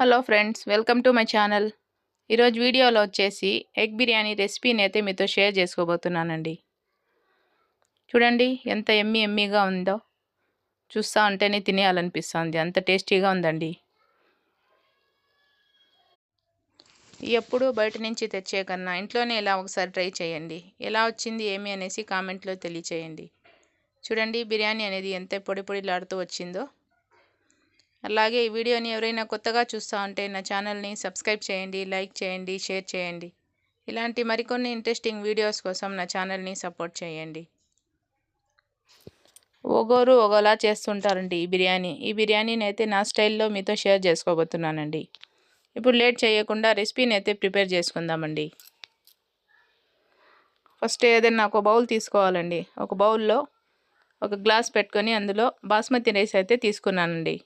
Hello friends, welcome to my channel. ఈరోజు వీడియోలో వచ్చేసి ఎగ్ బిర్యానీ రెసిపీని అయితే మీతో షేర్ చేసుకోబోతున్నానండి. చూడండి ఎంత ఎమ్మీగా ఉందో. చూస్తూ ఉంటేనే తినేయాలనిపిస్తుంది, అంత టేస్టీగా ఉందండి. ఎప్పుడు బయట నుంచి తెచ్చే కన్నా ఇంట్లోనే ఇలా ఒకసారి ట్రై చేయండి. ఎలా వచ్చింది ఏమి అనేసి కామెంట్లో తెలియచేయండి. చూడండి బిర్యానీ అనేది ఎంత పొడి పొడిలాడుతూ వచ్చిందో. అలాగే ఈ వీడియోని ఎవరైనా కొత్తగా చూస్తూ ఉంటే నా ఛానల్ని సబ్స్క్రైబ్ చేయండి, లైక్ చేయండి, షేర్ చేయండి. ఇలాంటి మరికొన్ని ఇంట్రెస్టింగ్ వీడియోస్ కోసం నా ఛానల్ని సపోర్ట్ చేయండి. ఒగోరు ఒగోలా చేస్తుంటారండి ఈ బిర్యానీని అయితే నా స్టైల్లో మీతో షేర్ చేసుకోబోతున్నానండి. ఇప్పుడు లేట్ చేయకుండా రెసిపీని అయితే ప్రిపేర్ చేసుకుందామండి. ఫస్ట్ ఏదైనా ఒక బౌల్ తీసుకోవాలండి. ఒక బౌల్లో ఒక గ్లాస్ పెట్టుకొని అందులో బాస్మతి రైస్ అయితే తీసుకున్నానండి.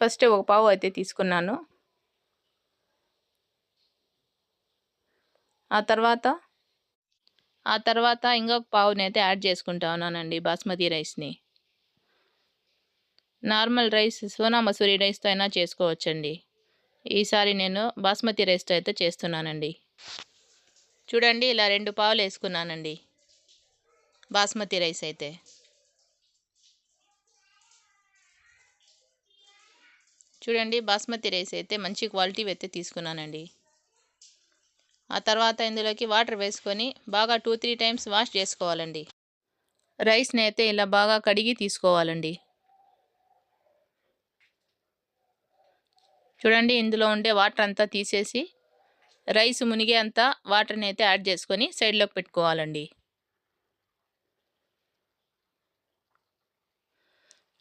ఫస్ట్ ఒక పావు అయితే తీసుకున్నాను. ఆ తర్వాత ఇంకొక పావుని అయితే యాడ్ చేసుకుంటా ఉన్నానండి బాస్మతి రైస్ని. నార్మల్ రైస్ సోనా మసూరి రైస్తో అయినా చేసుకోవచ్చండి. ఈసారి నేను బాస్మతి రైస్తో అయితే చేస్తున్నానండి. చూడండి ఇలా 2 పావులు వేసుకున్నానండి బాస్మతి రైస్ అయితే. చూడండి బాస్మతి రైస్ అయితే మంచి క్వాలిటీ అయితే తీసుకున్నానండి. ఆ తర్వాత ఇందులోకి వాటర్ వేసుకొని బాగా 2-3 టైమ్స్ వాష్ చేసుకోవాలండి. రైస్ని అయితే ఇలా బాగా కడిగి తీసుకోవాలండి. చూడండి ఇందులో ఉండే వాటర్ అంతా తీసేసి రైస్ మునిగే అంతా వాటర్ని అయితే యాడ్ చేసుకొని సైడ్లోకి పెట్టుకోవాలండి.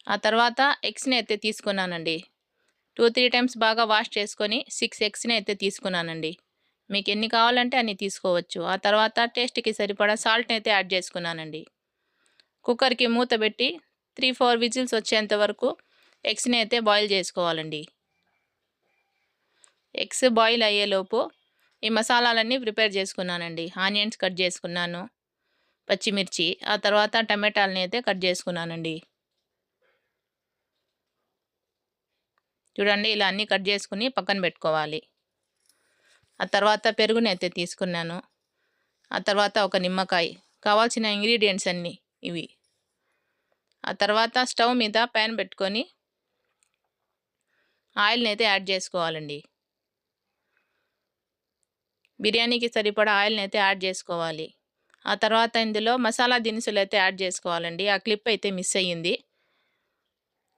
ఆ తర్వాత ఎగ్స్ని అయితే తీసుకున్నానండి. 2-3 టైమ్స్ బాగా వాష్ చేసుకొని 6 ఎగ్స్ని అయితే తీసుకున్నానండి. మీకు ఎన్ని కావాలంటే అన్ని తీసుకోవచ్చు. ఆ తర్వాత టేస్ట్కి సరిపడా సాల్ట్ని అయితే యాడ్ చేసుకున్నానండి. కుక్కర్కి మూత పెట్టి 3-4 విజిల్స్ వచ్చేంత వరకు ఎగ్స్ని అయితే బాయిల్ చేసుకోవాలండి. ఎగ్స్ బాయిల్ అయ్యేలోపు ఈ మసాలాలన్నీ ప్రిపేర్ చేసుకున్నానండి. ఆనియన్స్ కట్ చేసుకున్నాను, పచ్చిమిర్చి, ఆ తర్వాత టమాటాలని అయితే కట్ చేసుకున్నానండి. చూడండి ఇలా అన్నీ కట్ చేసుకుని పక్కన పెట్టుకోవాలి. ఆ తర్వాత పెరుగుని అయితే తీసుకున్నాను. ఆ తర్వాత ఒక నిమ్మకాయ, కావాల్సిన ఇంగ్రీడియంట్స్ అన్నీ ఇవి. ఆ తర్వాత స్టవ్ మీద ప్యాన్ పెట్టుకొని ఆయిల్ని అయితే యాడ్ చేసుకోవాలండి. బిర్యానీకి సరిపడా ఆయిల్ని అయితే యాడ్ చేసుకోవాలి. ఆ తర్వాత ఇందులో మసాలా దినుసులు అయితే యాడ్ చేసుకోవాలండి. ఆ క్లిప్ అయితే మిస్ అయ్యింది.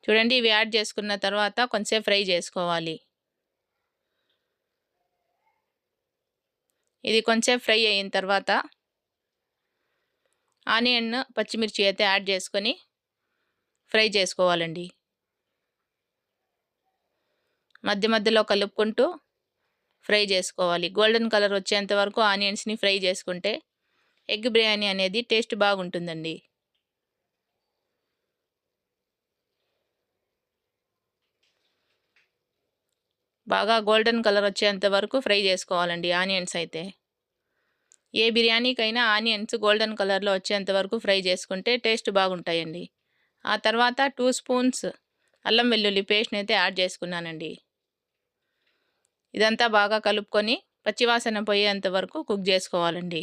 చూడండి ఇవి యాడ్ చేసుకున్న తర్వాత కొంచెంసేపు ఫ్రై చేసుకోవాలి. ఇది కొంచెం ఫ్రై అయిన తర్వాత ఆనియన్, పచ్చిమిర్చి అయితే యాడ్ చేసుకొని ఫ్రై చేసుకోవాలండి. మధ్య మధ్యలో కలుపుకుంటూ ఫ్రై చేసుకోవాలి. గోల్డెన్ కలర్ వచ్చేంత వరకు ఆనియన్స్ని ఫ్రై చేసుకుంటే ఎగ్ బిర్యానీ అనేది టేస్ట్ బాగుంటుందండి. బాగా గోల్డెన్ కలర్ వచ్చేంత వరకు ఫ్రై చేసుకోవాలండి ఆనియన్స్ అయితే. ఏ బిర్యానీకైనా ఆనియన్స్ గోల్డెన్ కలర్లో వచ్చేంత వరకు ఫ్రై చేసుకుంటే టేస్ట్ బాగుంటాయండి. ఆ తర్వాత 2 స్పూన్స్ అల్లం వెల్లుల్లి పేస్ట్ని అయితే యాడ్ చేసుకున్నానండి. ఇదంతా బాగా కలుపుకొని పచ్చివాసన పోయేంత వరకు కుక్ చేసుకోవాలండి.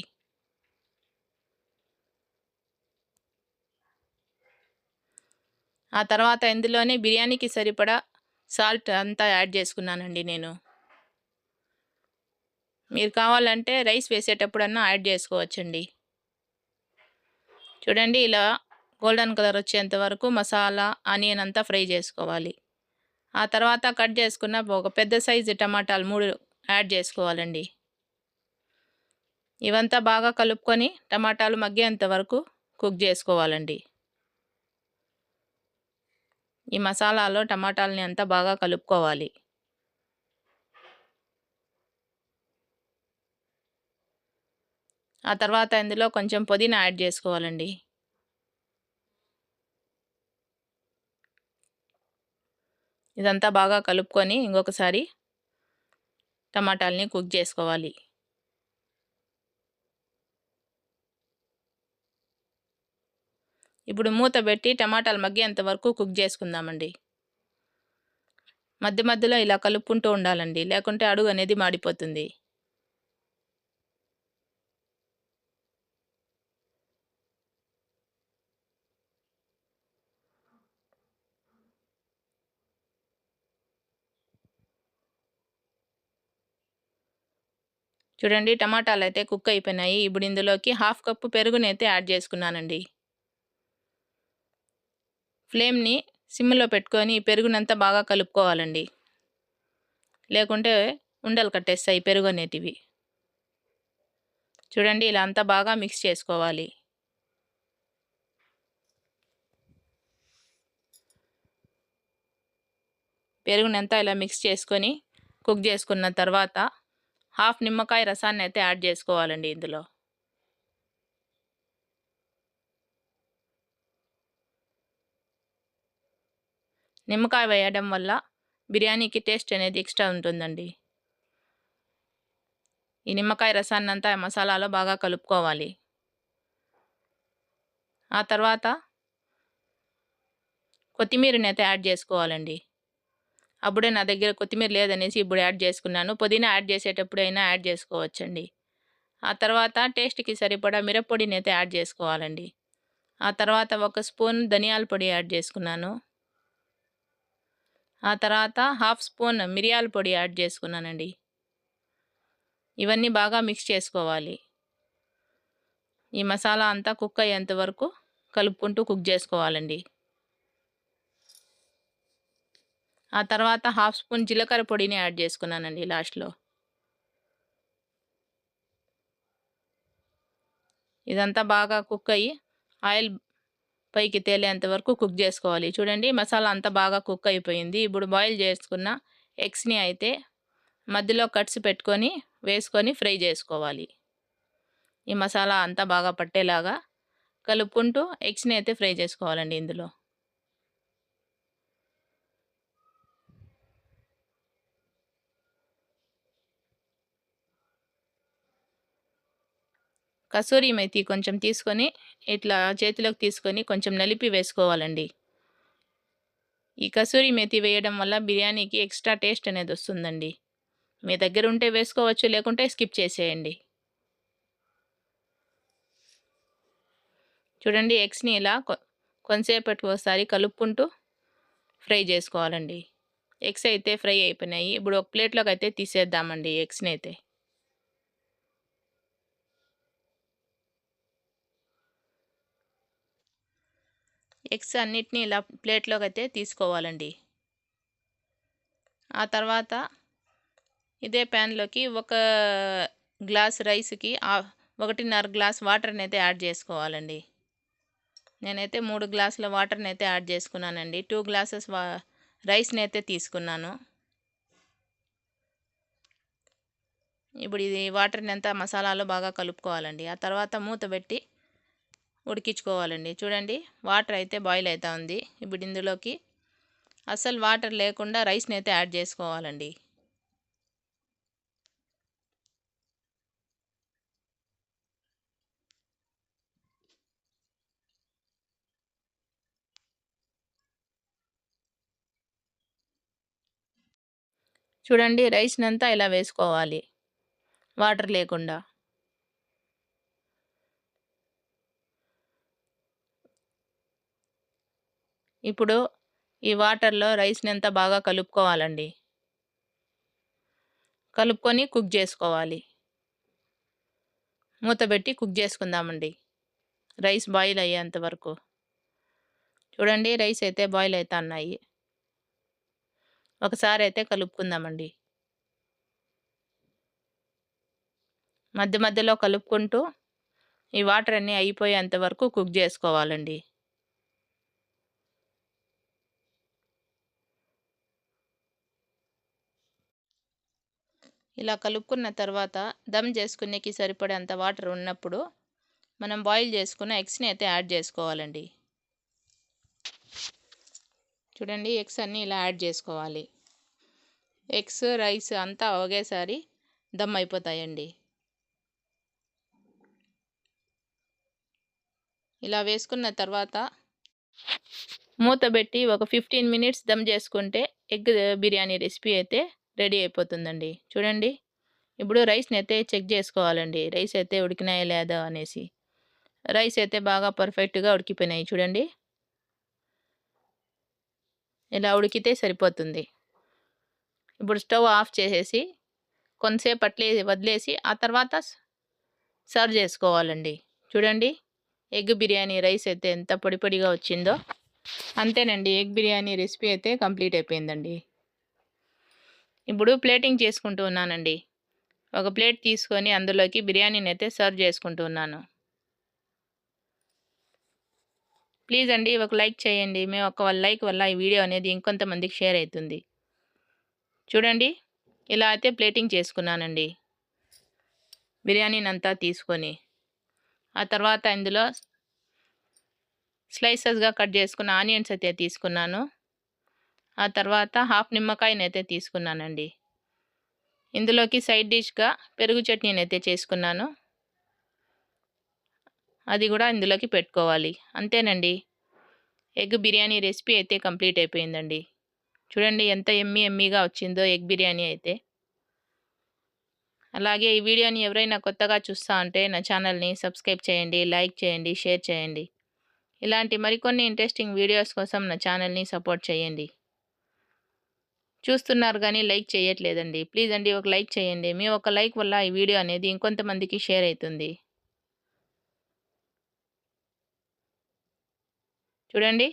ఆ తర్వాత ఇందులోనే బిర్యానీకి సరిపడా సాల్ట్ అంతా యాడ్ చేసుకున్నానండి నేను. మీరు కావాలంటే రైస్ వేసేటప్పుడన్నా యాడ్ చేసుకోవచ్చండి. చూడండి ఇలా గోల్డెన్ కలర్ వచ్చేంత వరకు మసాలా ఆనియన్ అంతా ఫ్రై చేసుకోవాలి. ఆ తర్వాత కట్ చేసుకున్న ఒక పెద్ద సైజు టమాటాలు 3 యాడ్ చేసుకోవాలండి. ఇవంతా బాగా కలుపుకొని టమాటాలు మగ్గేంత వరకు కుక్ చేసుకోవాలండి. ఈ మసాలాలో టమాటాలని అంతా బాగా కలుపుకోవాలి. ఆ తర్వాత ఇందులో కొంచెం పుదీనా యాడ్ చేసుకోవాలండి. ఇదంతా బాగా కలుపుకొని ఇంకొకసారి టమాటాలని కుక్ చేసుకోవాలి. ఇప్పుడు మూత పెట్టి టమాటాలు మగ్గేంత వరకు కుక్ చేసుకుందామండి. మధ్య మధ్యలో ఇలా కలుపుకుంటూ ఉండాలండి, లేకుంటే అడుగు అనేది మాడిపోతుంది. చూడండి టమాటాలు అయితే కుక్ అయిపోయినాయి. ఇప్పుడు ఇందులోకి 1/2 కప్పు పెరుగునైతే యాడ్ చేసుకున్నానండి. ఫ్లేమ్‌ని సిమ్‌లో పెట్టుకొని ఈ పెరుగునంతా బాగా కలుపుకోవాలండి, లేకుంటే ఉండలు కట్టేస్తాయి పెరుగు అనేటివి. చూడండి ఇలా అంతా బాగా మిక్స్ చేసుకోవాలి. పెరుగునంతా ఇలా మిక్స్ చేసుకొని కుక్ చేసుకున్న తర్వాత 1/2 నిమ్మకాయ రసాన్ని అయితే యాడ్ చేసుకోవాలండి ఇందులో. నిమ్మకాయ వేయడం వల్ల బిర్యానీకి టేస్ట్ అనేది ఎక్స్ట్రా ఉంటుందండి. ఈ నిమ్మకాయ రసాన్నంతా మసాలాలో బాగా కలుపుకోవాలి. ఆ తర్వాత కొత్తిమీరనైతే యాడ్ చేసుకోవాలండి. అప్పుడే నా దగ్గర కొత్తిమీర లేదనేసి ఇప్పుడు యాడ్ చేసుకున్నాను. పుదీనా యాడ్ చేసేటప్పుడు అయినా యాడ్ చేసుకోవచ్చండి. ఆ తర్వాత టేస్ట్‌కి సరిపడా మిరప్పొడినైతే యాడ్ చేసుకోవాలండి. ఆ తర్వాత 1 స్పూన్ ధనియాల పొడి యాడ్ చేసుకున్నాను. ఆ తర్వాత 1/2 స్పూన్ మిరియాల పొడి యాడ్ చేసుకున్నానండి. ఇవన్నీ బాగా మిక్స్ చేసుకోవాలి. ఈ మసాలా అంతా కుక్ అయ్యేంత వరకు కలుపుకుంటూ కుక్ చేసుకోవాలండి. ఆ తర్వాత 1/2 స్పూన్ జీలకర్ర పొడిని యాడ్ చేసుకున్నానండి లాస్ట్‌లో. ఇదంతా బాగా కుక్ అయ్యి ఆయిల్ పైకి తేలేంత వరకు కుక్ చేసుకోవాలి. చూడండి మసాలా అంతా బాగా కుక్ అయిపోయింది. ఇప్పుడు బాయిల్ చేసుకున్న ఎగ్స్‌ని అయితే మధ్యలో కట్స్ పెట్టుకొని వేసుకొని ఫ్రై చేసుకోవాలి. ఈ మసాలా అంతా బాగా పట్టేలాగా కలుపుకుంటూ ఎగ్స్‌ని అయితే ఫ్రై చేసుకోవాలండి ఇందులో. కసూరి మేతి కొంచెం తీసుకొని ఇట్లా చేతిలోకి తీసుకొని కొంచెం నలిపి వేసుకోవాలండి. ఈ కసూరి మేతి వేయడం వల్ల బిర్యానీకి ఎక్స్ట్రా టేస్ట్ అనేది వస్తుందండి. మీ దగ్గర ఉంటే వేసుకోవచ్చు, లేకుంటే స్కిప్ చేసేయండి. చూడండి ఎగ్స్‌ని ఇలా కొంతసేపటికి ఒకసారి కలుపుకుంటూ ఫ్రై చేసుకోవాలండి. ఎగ్స్ అయితే ఫ్రై అయిపోయినాయి. ఇప్పుడు ఒక ప్లేట్‌లోకి అయితే తీసేద్దామండి ఎగ్స్‌ని అయితే. ఎగ్స్ అన్నిటిని ఇలా ప్లేట్‌లోకి అయితే తీసుకోవాలండి. ఆ తర్వాత ఇదే ప్యాన్‌లోకి ఒక గ్లాస్ రైస్‌కి 1.5 గ్లాస్ వాటర్‌ని అయితే యాడ్ చేసుకోవాలండి. నేనైతే 3 గ్లాసుల వాటర్‌ని అయితే యాడ్ చేసుకున్నానండి. 2 గ్లాసెస్ రైస్‌ని అయితే తీసుకున్నాను. ఇప్పుడు ఇది వాటర్‌ని అంతా మసాలాలో బాగా కలుపుకోవాలండి. ఆ తర్వాత మూత పెట్టి ఉడికించుకోవాలండి. చూడండి వాటర్ అయితే బాయిల్ అవుతా ఉంది. ఇప్పుడు ఇందులోకి అస్సలు వాటర్ లేకుండా రైస్‌ని అయితే యాడ్ చేసుకోవాలండి. చూడండి రైస్‌ని అంతా ఇలా వేసుకోవాలి, వాటర్ లేకుండా. ఇప్పుడు ఈ వాటర్‌లో రైస్‌ని అంతా బాగా కలుపుకోవాలండి. కలుపుకొని కుక్ చేసుకోవాలి. మూత పెట్టి కుక్ చేసుకుందామండి రైస్ బాయిల్ అయ్యేంత వరకు. చూడండి రైస్ అయితే బాయిల్ అవుతున్నాయి. ఒకసారి అయితే కలుపుకుందామండి. మధ్య మధ్యలో కలుపుకుంటూ ఈ వాటర్ అన్నీ అయిపోయేంత వరకు కుక్ చేసుకోవాలండి. ఇలా కలుపుకున్న తర్వాత దమ్ చేసుకునేకి సరిపడేంత వాటర్ ఉన్నప్పుడు మనం బాయిల్ చేసుకున్న ఎగ్స్‌ని అయితే యాడ్ చేసుకోవాలండి. చూడండి ఎగ్స్ అన్నీ ఇలా యాడ్ చేసుకోవాలి. ఎగ్స్ రైస్ అంతా ఒకేసారి దమ్ అయిపోతాయండి. ఇలా వేసుకున్న తర్వాత మూత పెట్టి ఒక 15 మినిట్స్ దమ్ చేసుకుంటే ఎగ్ బిర్యానీ రెసిపీ అయితే రెడీ అయిపోతుందండి. చూడండి, ఇప్పుడు రైస్ని అయితే చెక్ చేసుకోవాలండి. రైస్ అయితే ఉడికినాయా లేదా అనేసి. రైస్ అయితే బాగా పర్ఫెక్ట్గా ఉడికిపోయినాయి చూడండి. ఇలా ఉడికితే సరిపోతుంది. ఇప్పుడు స్టవ్ ఆఫ్ చేసేసి కొంతసేపు అట్లే వదిలేసి ఆ తర్వాత సర్వ్ చేసుకోవాలండి. చూడండి, ఎగ్ బిర్యానీ రైస్ అయితే ఎంత పొడి పొడిగా వచ్చిందో. అంతేనండి, ఎగ్ బిర్యానీ రెసిపీ అయితే కంప్లీట్ అయిపోయిందండి. ఇప్పుడు ప్లేటింగ్ చేసుకుంటూ ఉన్నానండి. ఒక ప్లేట్ తీసుకొని అందులోకి బిర్యానీని అయితే సర్వ్ చేసుకుంటూ ఉన్నాను. ప్లీజ్ అండి ఒక లైక్ చేయండి. మేము ఒక లైక్ వల్ల ఈ వీడియో అనేది ఇంకొంతమందికి షేర్ అవుతుంది. చూడండి, ఇలా అయితే ప్లేటింగ్ చేసుకున్నానండి బిర్యానీని అంతా తీసుకొని. ఆ తర్వాత ఇందులో స్లైసెస్గా కట్ చేసుకున్న ఆనియన్స్ అయితే తీసుకున్నాను. ఆ తర్వాత హాఫ్ నిమ్మకాయని అయితే తీసుకున్నానండి. ఇందులోకి సైడ్ డిష్గా పెరుగు చట్నీని అయితే చేసుకున్నాను. అది కూడా ఇందులోకి పెట్టుకోవాలి. అంతేనండి, ఎగ్ బిర్యానీ రెసిపీ అయితే కంప్లీట్ అయిపోయిందండి. చూడండి ఎంత ఎమ్మీగా వచ్చిందో ఎగ్ బిర్యానీ అయితే. అలాగే ఈ వీడియోని ఎవరైనా కొత్తగా చూస్తా ఉంటే నా ఛానల్ని సబ్స్క్రైబ్ చేయండి, లైక్ చేయండి, షేర్ చేయండి. ఇలాంటి మరికొన్ని ఇంట్రెస్టింగ్ వీడియోస్ కోసం నా ఛానల్ని సపోర్ట్ చేయండి. చూస్తున్నారు కానీ లైక్ చేయట్లేదండి. ప్లీజ్ అండి ఒక లైక్ చేయండి. మీ ఒక లైక్ వల్ల ఈ వీడియో అనేది ఇంకొంతమందికి షేర్ అవుతుంది. చూడండి,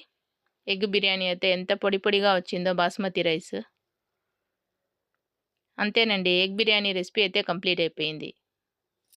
ఎగ్ బిర్యానీ అయితే ఎంత పొడి పొడిగా వచ్చిందో బాస్మతి రైస్. అంతేనండి, ఎగ్ బిర్యానీ రెసిపీ అయితే కంప్లీట్ అయిపోయింది.